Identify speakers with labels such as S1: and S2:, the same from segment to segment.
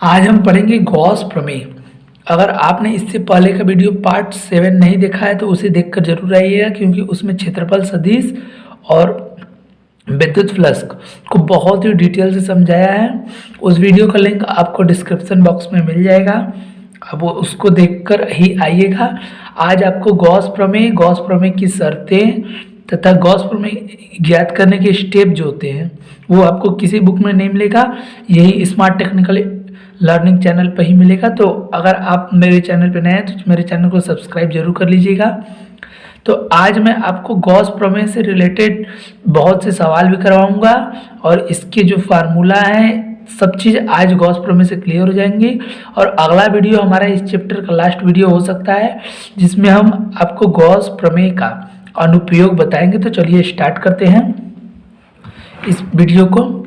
S1: आज हम पढ़ेंगे गॉस प्रमेय। अगर आपने इससे पहले का वीडियो पार्ट 7 नहीं देखा है तो उसे देखकर जरूर आइएगा, क्योंकि उसमें क्षेत्रफल सदिश और विद्युत फ्लक्स को बहुत ही डिटेल से समझाया है। उस वीडियो का लिंक आपको डिस्क्रिप्शन बॉक्स में मिल जाएगा, अब वो उसको देखकर ही आइएगा। आज आपको गॉस प्रमेय की शर्तें तथा गॉस प्रमेय ज्ञात करने के स्टेप जो होते हैं वो आपको किसी बुक में नहीं मिलेगा, यही स्मार्ट टेक्निकल लर्निंग चैनल पर ही मिलेगा। तो अगर आप मेरे चैनल पर नए हैं तो मेरे चैनल को सब्सक्राइब जरूर कर लीजिएगा। तो आज मैं आपको गॉस प्रमेय से रिलेटेड बहुत से सवाल भी करवाऊंगा और इसके जो फार्मूला है सब चीज़ आज गॉस प्रमेय से क्लियर हो जाएंगी। और अगला वीडियो हमारा इस चैप्टर का लास्ट वीडियो हो सकता है जिसमें हम आपको गॉस प्रमेय का अनुप्रयोग बताएंगे। तो चलिए स्टार्ट करते हैं इस वीडियो को।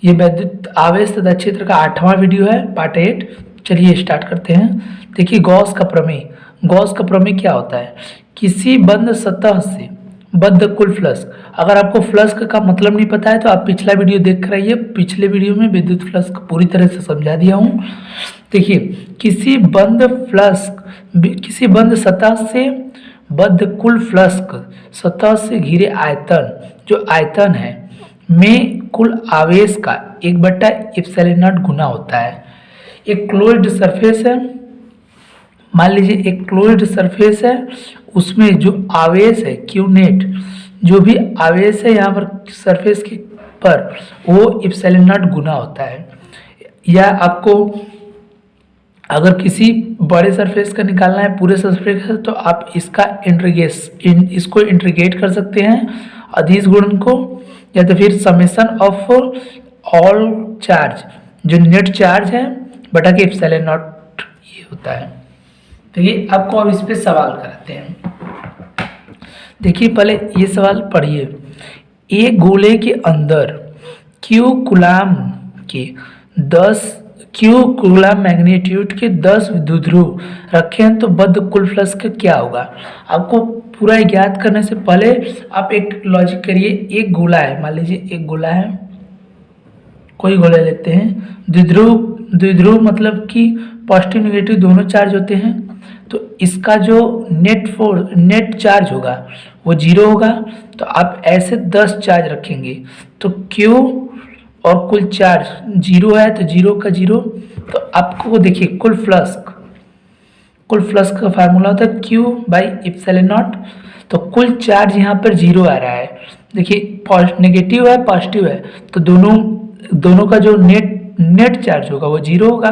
S1: ये विद्युत आवेश तथा क्षेत्र का 8वां वीडियो है, पार्ट 8। चलिए स्टार्ट करते हैं। देखिए गॉस का प्रमेय। गॉस का प्रमेय क्या होता है? किसी बंद सतह से बद्ध कुल फ्लक्स। अगर आपको फ्लक्स का मतलब नहीं पता है तो आप पिछला वीडियो देख कर आइए, पिछले वीडियो में विद्युत फ्लक्स को पूरी तरह से समझा दिया हूँ। देखिए किसी बंद सतह से बद्ध कुल फ्लक्स सतह से घिरे आयतन, जो आयतन है में कुल आवेश का 1/ε0 गुना होता है। एक क्लोज्ड सरफेस है, मान लीजिए एक क्लोज्ड सरफेस है, उसमें जो आवेश है क्यू नेट, जो भी आवेश है यहाँ पर सरफेस के पर वो ε0 गुना होता है। या आपको अगर किसी बड़े सरफेस का निकालना है, पूरे सरफेस का, तो आप इसको इंटीग्रेट कर सकते हैं अदिश गुणन को, या तो फिर समेशन ऑफ ऑल चार्ज, जो नेट चार्ज है बटा के ε0 ये होता है। तो ये आपको अब इस पे सवाल कराते हैं। देखिए पहले ये सवाल पढ़िए। एक गोले के अंदर क्यू कूलाम मैग्नीट्यूड के 10 विद्युत ध्रुव रखे हैं तो बद्ध कुल फ्लक्स का क्या होगा? आपको पूरा ज्ञात करने से पहले आप एक लॉजिक करिए। एक गोला है, मान लीजिए एक गोला है, कोई गोला लेते हैं, द्विध्रुव मतलब कि पॉजिटिव नेगेटिव दोनों चार्ज होते हैं, तो इसका जो नेट चार्ज होगा वो 0 होगा। तो आप ऐसे 10 चार्ज रखेंगे तो Q और कुल चार्ज 0 है, तो 0 का 0। तो आपको देखिए कुल फ्लक्स का फार्मूला होता है Q/ε0। तो कुल चार्ज यहाँ पर 0 आ रहा है। देखिए नेगेटिव है पॉजिटिव है, तो दोनों का जो नेट चार्ज होगा वो 0 होगा।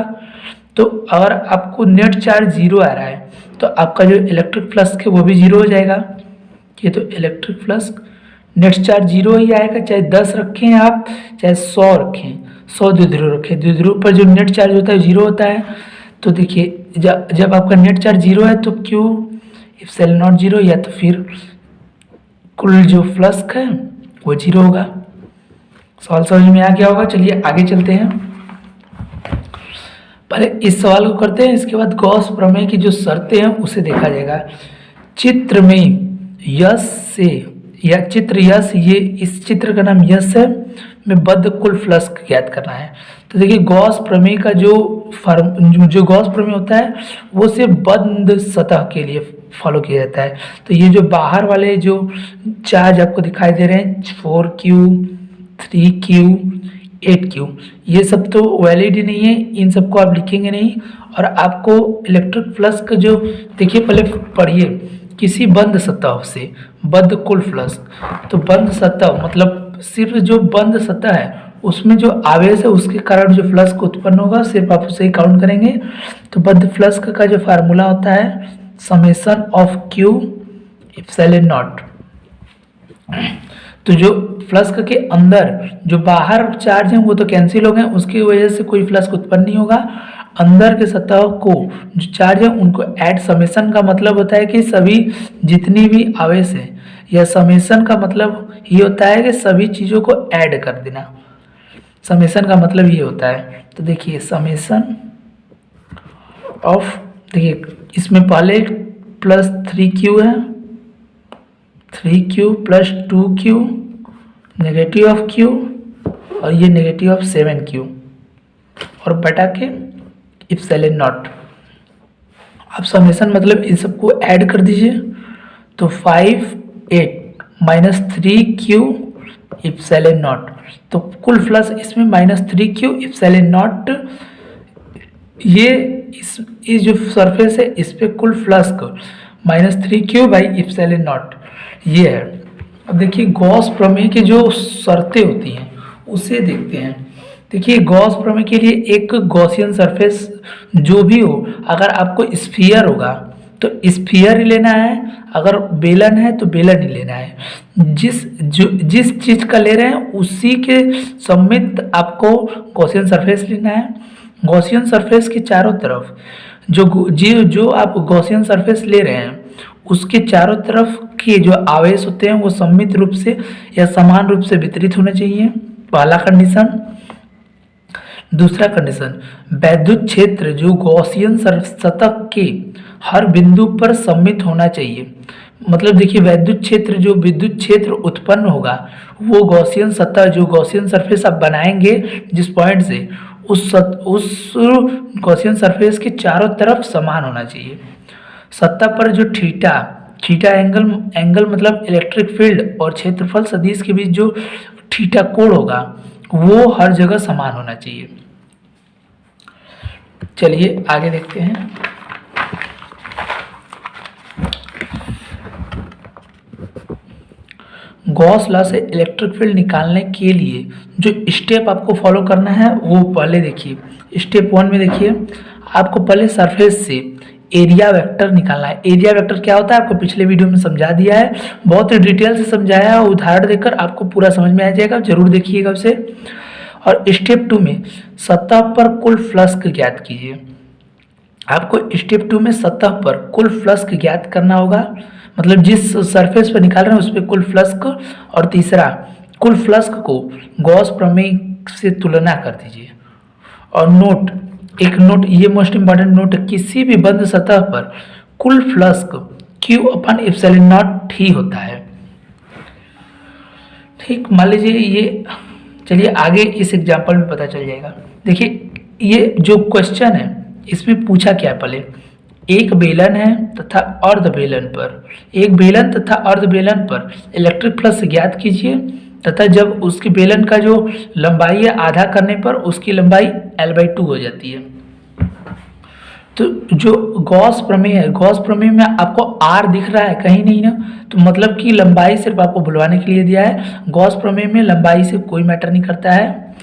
S1: तो अगर आपको नेट चार्ज 0 आ रहा है तो आपका जो इलेक्ट्रिक फ्लक्स है वो भी 0 हो जाएगा। ये तो इलेक्ट्रिक फ्लक्स नेट चार्ज 0 ही आएगा, चाहे 10 रखें आप, चाहे 100 रखें, 100 द्विध्रुव रखें, द्विध्रुव पर जो नेट चार्ज होता है 0 होता है। तो देखिए जब आपका नेट चार्ज 0 है तो Q/ε0 0, या तो फिर कुल जो फ्लक्स है वो 0 होगा। सवाल समझ में आ गया होगा। चलिए आगे चलते हैं। पहले इस सवाल को करते हैं, इसके बाद गॉस प्रमेय की जो शर्तें हैं उसे देखा जाएगा। चित्र में यश से या चित्र यश, ये इस चित्र का नाम यश है, में बद्ध कुल फ्लक्स ज्ञात करना है। तो देखिए गॉस प्रमेय का जो गॉस प्रमेय होता है वो सिर्फ बंद सतह के लिए फॉलो किया जाता है। तो ये जो बाहर वाले जो चार्ज आपको दिखाई दे रहे हैं 4Q 3Q 8Q, ये सब तो वैलिड ही नहीं है, इन सबको आप लिखेंगे नहीं। और आपको इलेक्ट्रिक फ्लक्स का जो देखिए पहले पढ़िए, किसी बंद सतह से बद्ध कुल फ्लक्स। तो बंद सतह मतलब सिर्फ जो बंद सतह है उसमें जो आवेश है उसके कारण जो फ्लक्स उत्पन्न होगा सिर्फ आप उसे ही काउंट करेंगे। तो बद्ध फ्लक्स का जो फार्मूला होता है समेशन ऑफ Q/ε0। तो जो फ्लक्स के अंदर जो बाहर चार्ज हैं वो तो कैंसिल हो गए, उसकी वजह से कोई फ्लक्स उत्पन्न नहीं होगा। अंदर के सतह को जो चार्ज है उनको ऐड, समेशन का मतलब होता है कि सभी जितनी भी आवेश है, या समेशन का मतलब ये होता है कि सभी चीज़ों को ऐड कर देना, समेशन का मतलब ये होता है। तो देखिए समेशन ऑफ, देखिए इसमें पहले +3Q है, 3Q + 2Q negative of Q, और ये नेगेटिव ऑफ 7Q, और बटा के इप्सिलॉन नॉट। आप समेशन मतलब इन सबको ऐड कर दीजिए, तो 5 8 माइनस 3q इप्सिलॉन नॉट। तो कुल फ्लक्स इसमें -3q इप्सिलॉन नॉट। ये इस जो सरफेस है इस पे कुल flux -3q by epsilon not ये है। अब देखिए गॉस प्रमेय की जो शर्तें होती हैं उसे देखते हैं। देखिए गॉस प्रमेय के लिए एक गॉसियन सरफेस जो भी हो, अगर आपको स्फीयर होगा तो स्फीयर ही लेना है, अगर बेलन है तो बेलन ही लेना है। जिस चीज़ का ले रहे हैं उसी के सम्मित आपको गॉसियन सरफेस लेना है। गॉसियन सरफेस के चारों तरफ जो आप गॉसियन सरफेस ले रहे हैं उसके चारों तरफ के जो आवेश होते हैं वो सम्मित रूप से या समान रूप से वितरित होने चाहिए, पहला कंडीशन। दूसरा कंडीशन, वैद्युत क्षेत्र जो गॉसियन सतह के हर बिंदु पर सम्मित होना चाहिए। मतलब देखिए वैद्युत क्षेत्र जो विद्युत क्षेत्र उत्पन्न होगा वो गॉसियन सतह जो गॉसियन सरफेस आप बनाएंगे जिस पॉइंट से उस गॉसियन सरफेस के चारों तरफ समान होना चाहिए। सतह पर जो थीटा एंगल मतलब इलेक्ट्रिक फील्ड और क्षेत्रफल सदिश के बीच जो थीटा कोण होगा वो हर जगह समान होना चाहिए। चलिए आगे देखते हैं। गॉस लॉ से इलेक्ट्रिक फील्ड निकालने के लिए जो स्टेप आपको फॉलो करना है वो पहले देखिए। स्टेप 1 में देखिए आपको पहले सरफेस से एरिया वेक्टर निकालना है। एरिया वेक्टर क्या होता है आपको पिछले वीडियो में समझा दिया है, बहुत ही डिटेल से समझाया है, उदाहरण देकर आपको पूरा समझ में आ जाएगा, जरूर देखिएगा उसे। और स्टेप 2 में सतह पर कुल फ्लक्स ज्ञात कीजिए। आपको स्टेप 2 में सतह पर कुल फ्लक्स ज्ञात करना होगा, मतलब जिस सरफेस पर निकाल रहे हैं उस पर कुल फ्लक्स। और तीसरा, कुल फ्लक्स को गॉस प्रमेय से तुलना कर दीजिए। और एक नोट, ये मोस्ट इंपॉर्टेंट नोट, किसी भी बंद सतह पर कुल फ्लक्स Q/ε0 ही होता है। ठीक, मान लीजिए ये, चलिए आगे इस एग्जाम्पल में पता चल जाएगा। देखिए ये जो क्वेश्चन है इसमें पूछा क्या है, पहले एक बेलन है तथा अर्ध बेलन पर इलेक्ट्रिक फ्लक्स ज्ञात कीजिए तथा जब उसकी बेलन का जो लंबाई है आधा करने पर उसकी लंबाई L/2 हो जाती है। तो जो गॉस प्रमेय है, गॉस प्रमेय में आपको R दिख रहा है कहीं नहीं ना, तो मतलब कि लंबाई सिर्फ आपको भुलवाने के लिए दिया है। गॉस प्रमेय में लंबाई से कोई मैटर नहीं करता है।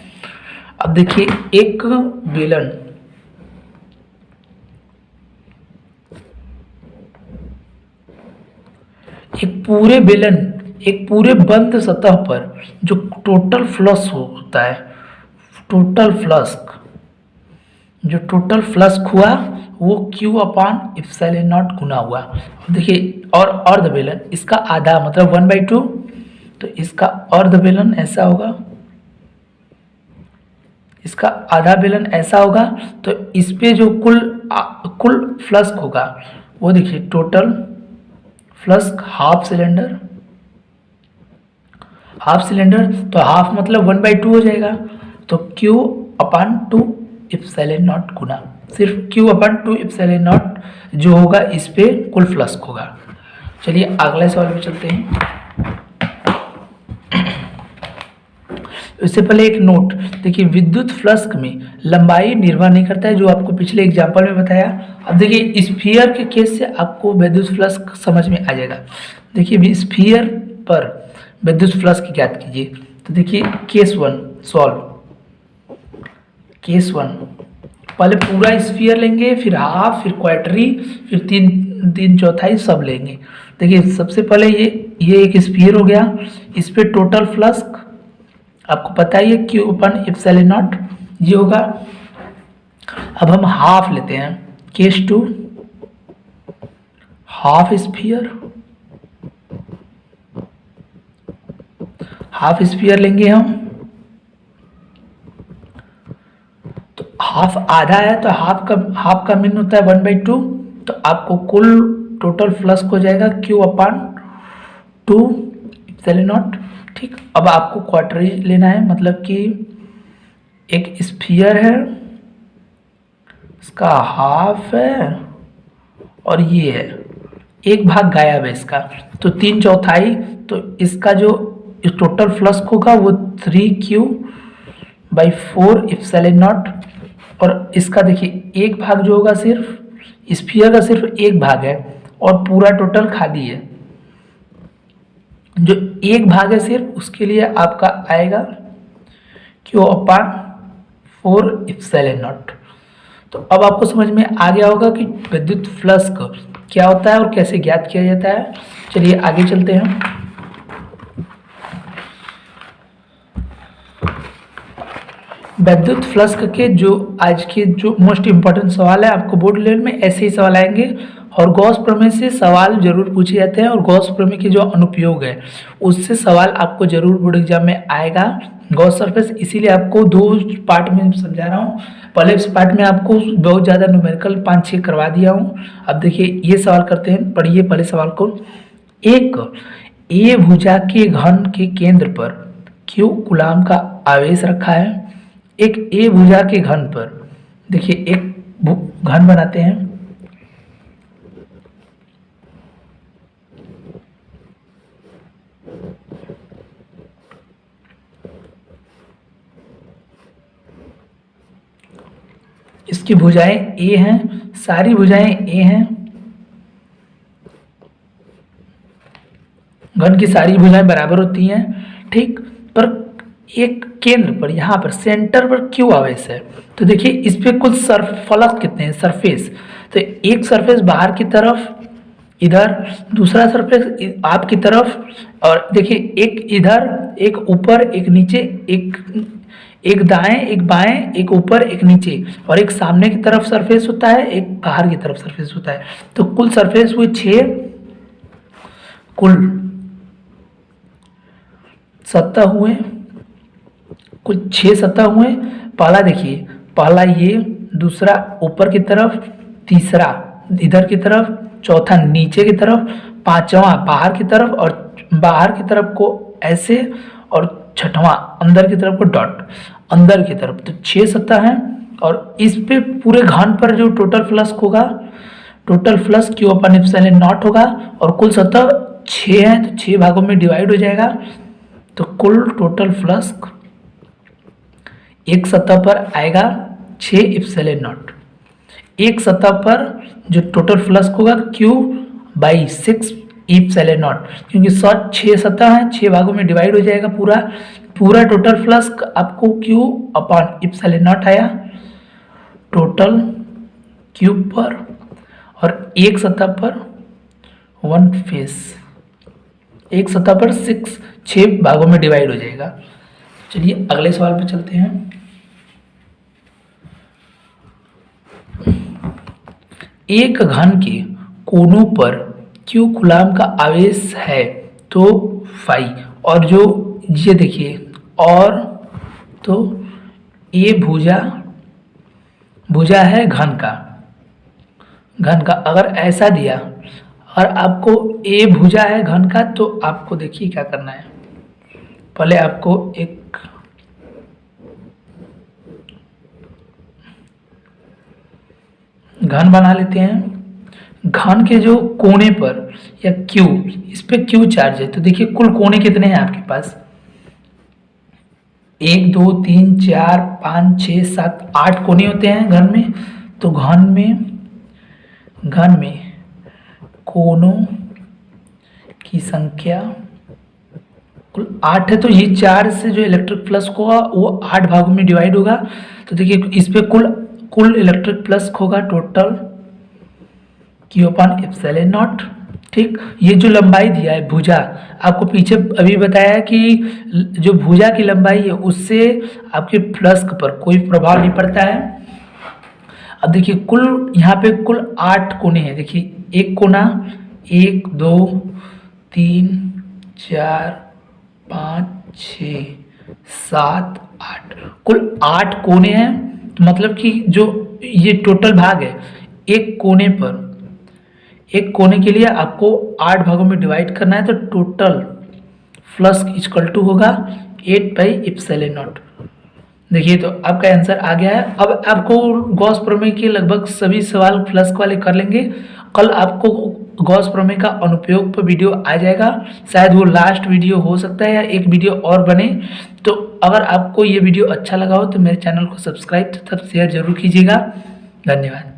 S1: अब देखिए एक बेलन, एक पूरे बंद सतह पर जो टोटल फ्लक्स होता है, जो टोटल फ्लक्स हुआ वो Q/ε0 गुना हुआ। देखिए और अर्ध बेलन इसका आधा मतलब 1/2, तो इसका अर्ध बेलन ऐसा होगा, इसका आधा बेलन ऐसा होगा। तो इस पे जो कुल फ्लक्स होगा वो देखिए टोटल फ्लक्स हाफ सिलेंडर, तो हाफ मतलब 1/2 हो जाएगा। तो Q/2 ε0 गुना सिर्फ Q/2 ε0 जो होगा इस पे कुल फ्लक्स होगा। चलिए अगले सवाल में चलते हैं। इससे पहले एक नोट, देखिए विद्युत फ्लक्स में लंबाई निर्भर नहीं करता है, जो आपको पिछले एग्जाम्पल में बताया। अब देखिए स्फीयर के केस से आपको विद्युत फ्लक्स समझ में आ जाएगा। देखिए स्फीयर पर विद्युत फ्लक्स ज्ञात कीजिए। तो देखिए केस 1 सॉल्व। केस 1 पहले पूरा स्फीयर लेंगे, फिर हाफ, फिर क्वार्टरी, फिर 3/4 सब लेंगे। देखिए सबसे पहले ये एक स्फीयर हो गया, इस पे टोटल फ्लक्स आपको पता ही है Q/ε0 ये होगा। अब हम हाफ लेते हैं, केस 2 हाफ स्फीयर लेंगे हम। तो हाफ आधा है तो हाफ का मीन होता है 1/2, तो आपको कुल टोटल फ्लक्स हो जाएगा Q/2 ε0। ठीक, अब आपको क्वार्टरी लेना है, मतलब कि एक स्फीयर है, इसका हाफ है और ये है, एक भाग गायब है इसका, तो 3/4। तो इसका जो टोटल फ्लक्स होगा वो 3Q/4 एप्सिलॉन नॉट। और इसका देखिए एक भाग जो होगा सिर्फ स्फीयर का सिर्फ एक भाग है और पूरा टोटल खाली है। जो एक भाग है सिर्फ उसके लिए आपका आएगा Q/4 एप्सिलॉन नॉट। तो अब आपको समझ में आ गया होगा कि विद्युत फ्लक्स क्या होता है और कैसे ज्ञात किया जाता है। चलिए आगे चलते हैं। विद्युत फ्लक्स के जो आज के जो मोस्ट इम्पोर्टेंट सवाल है, आपको बोर्ड लेवल में ऐसे ही सवाल आएंगे और गॉस प्रमेय से सवाल जरूर पूछे जाते हैं और गॉस प्रमेय के जो अनुप्रयोग है उससे सवाल आपको जरूर बोर्ड एग्जाम में आएगा। गॉस सरफेस इसीलिए आपको 2 पार्ट में समझा रहा हूँ। पहले इस पार्ट में आपको बहुत ज़्यादा न्यूमेरिकल 5-6 करवा दिया हूँ। अब देखिए ये सवाल करते हैं, पढ़िए पहले सवाल को। एक ए भुजा के घन के केंद्र पर Q कूलाम का आवेश रखा है। एक ए भुजा के घन पर, देखिए एक घन बनाते हैं, इसकी भुजाएं ए हैं, सारी भुजाएं ए हैं, घन की सारी भुजाएं बराबर होती हैं, ठीक। पर एक केंद्र पर, यहाँ पर सेंटर पर क्यू आवेश है। तो देखिए इस पे कुल फलक कितने हैं, सरफेस। तो एक सरफेस बाहर की तरफ इधर, दूसरा सरफेस आपकी तरफ, और देखिए एक इधर, एक ऊपर, एक नीचे, एक दाएं, एक बाएं, एक ऊपर, एक नीचे, और एक सामने की तरफ सरफेस होता है, एक बाहर की तरफ सरफेस होता है। तो कुल सरफेस हुए 6, कुल सतह हुए, कुल 6 सतह हुए। पहला देखिए, पहला ये, दूसरा ऊपर की तरफ, तीसरा इधर की तरफ, चौथा नीचे की तरफ, पांचवा बाहर की तरफ, और बाहर की तरफ को ऐसे, और छठवां अंदर की तरफ को डॉट, अंदर की तरफ। तो 6 सतह हैं और इस पे पूरे घन पर जो टोटल फ्लक्स होगा, टोटल फ्लक्स Q/ε0 होगा, और कुल सतह 6 हैं तो 6 भागों में डिवाइड हो जाएगा। तो कुल टोटल फ्लक्स एक सतह पर आएगा 6ε0। एक सतह पर जो टोटल फ्लक्स होगा Q/6 ε0, क्योंकि 6 सतह हैं, 6 भागों में डिवाइड हो जाएगा पूरा टोटल फ्लक्स आपको Q/ε0 आया टोटल क्यूब पर, और एक सतह पर 1 फेस, एक सतह पर 6 भागों में डिवाइड हो जाएगा। चलिए अगले सवाल पे चलते हैं। एक घन के कोनों पर Q कूलाम का आवेश है तो फाई, और जो ये देखिए, और तो ए भुजा है घन का, अगर ऐसा दिया और आपको ए भुजा है घन का, तो आपको देखिए क्या करना है। पहले आपको एक घन बना लेते हैं। घन के जो कोने पर या Q, इस पे Q चार्ज है। तो देखिए कुल कोने कितने हैं आपके पास, 1 2 3 4 5 6 7 8 कोने होते हैं घन में। तो घन में कोनों की संख्या कुल 8 है। तो ये 4 से जो इलेक्ट्रिक फ्लक्स होगा वो 8 भागों में डिवाइड होगा। तो देखिए इस पे कुल इलेक्ट्रिक फ्लक्स होगा टोटल Q/ε0, ठीक। ये जो लंबाई दिया है भुजा, आपको पीछे अभी बताया कि जो भुजा की लंबाई है उससे आपके फ्लक्स पर कोई प्रभाव नहीं पड़ता है। अब देखिए कुल यहाँ पे कुल 8 कोने हैं। देखिए एक कोना, 1 2 3 4 5 6 7 8, कुल 8 कोने हैं। तो मतलब कि जो ये टोटल भाग है, एक कोने के लिए आपको 8 भागों में डिवाइड करना है। तो टोटल फ्लक्स इक्वल टू होगा 8/ε0। देखिए तो आपका आंसर आ गया है। अब आपको गॉस प्रमेय के लगभग सभी सवाल फ्लस्क वाले कर लेंगे। कल आपको गॉस प्रमेय का अनुप्रयोग पर वीडियो आ जाएगा, शायद वो लास्ट वीडियो हो सकता है या एक वीडियो और बने। तो अगर आपको ये वीडियो अच्छा लगा हो तो मेरे चैनल को सब्सक्राइब तथा शेयर जरूर कीजिएगा। धन्यवाद।